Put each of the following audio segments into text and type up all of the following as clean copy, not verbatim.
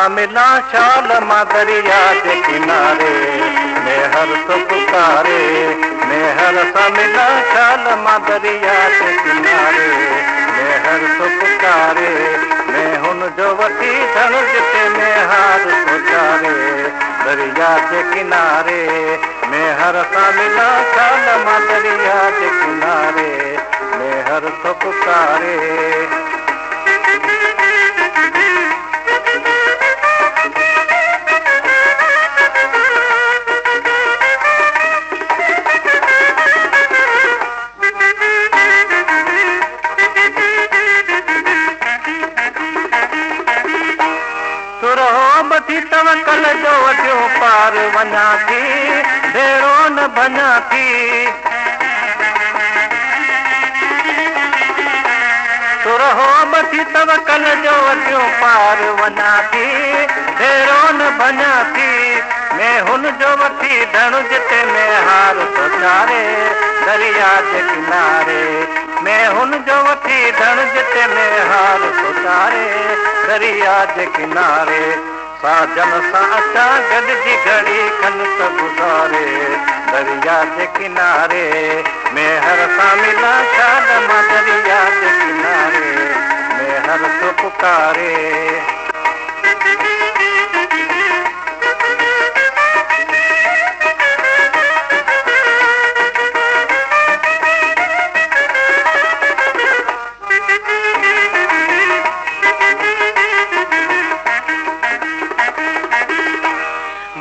सां मिला शाल मां दरिया जे किनारे मेहर तो पुकारे मेहर सां मिला शाल मां दरिया जे किनारे मेहर तो पुकारे मैं हुन जो वठी धन जिते मेहार सोचारे दरिया जे किनारे मेहर सां मिला शाल मां दरिया जे किनारे मेहर तो पुकारे तवकल जो वॾियो पार वञा थी भेड़ो न बञा थी तुरहो बठी तवकल जो वॾियो पार वञा थी भेड़ो न बञा थी मैं हुन जो वठी धण जिते में हार सोचारे दरिया जे किनारे मैं हुन जो वठी धण जिते में हार सोचारे दरिया जे किनारे साजन सां अचां गॾिजी घड़ी खन त गुज़ारे दरिया जे किनारे मेहर सां मिला शाल मां दरिया जे किनारे मेहर तो पुकारे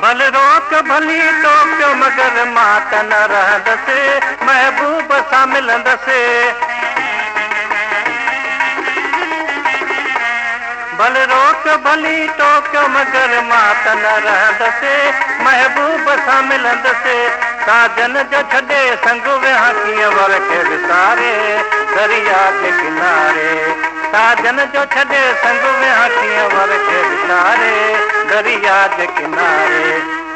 भल रोक भली टोकियो मगर मां त न रहंदसि महबूब सां मिलंदसि भल रोक भली टोकियो मगर मां त न रहंदसि महबूब सां मिलंदसि साजन जो छॾे संग विहां कीअं वर खे विसारे दरिया जे किनारे साजन जो छॾे संग विहां कीअं वर खे विसारे दरिया जे किनारे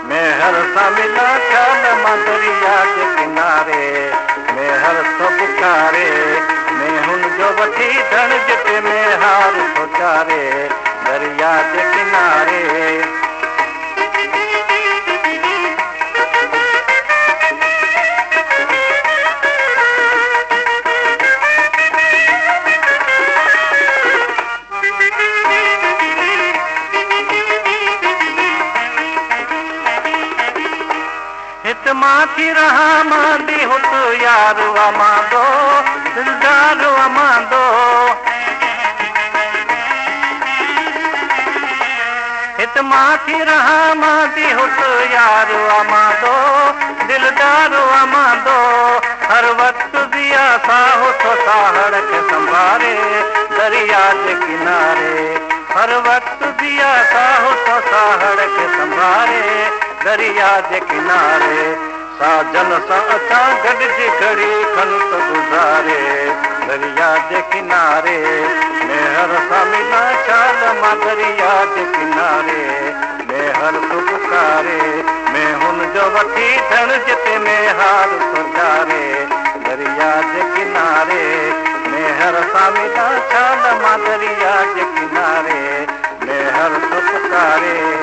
मेहर सां मिला शाल मां दरिया जे किनारे मेहर तो पुकारे मैं हुन जो वठी धण जिते में हार सोचारे दरिया जे किनारे मां थी रहा मांदी हुत यार अमांदो दिलदार अमांदो हित मां थी रहा मांदी हुत यार अमांदो दिलदार अमांदो हर वक्त दिया साहो तो साहड़ के संभारे दरिया के किनारे हर वक्त दिया साहो तो साहड़ के संभारे दरिया जे किनारे साजन सां अचां गॾिजी घड़ी खन त गुज़ारे दरिया जे किनारे मेहर सां मिला शाल मां दरिया जे किनारे मेहर तो पुकारे मैं हुन जो वठी धण जिते में हार सोचारे दरिया जे किनारे मेहर सां मिला शाल मां दरिया जे किनारे मेहर तो पुकारे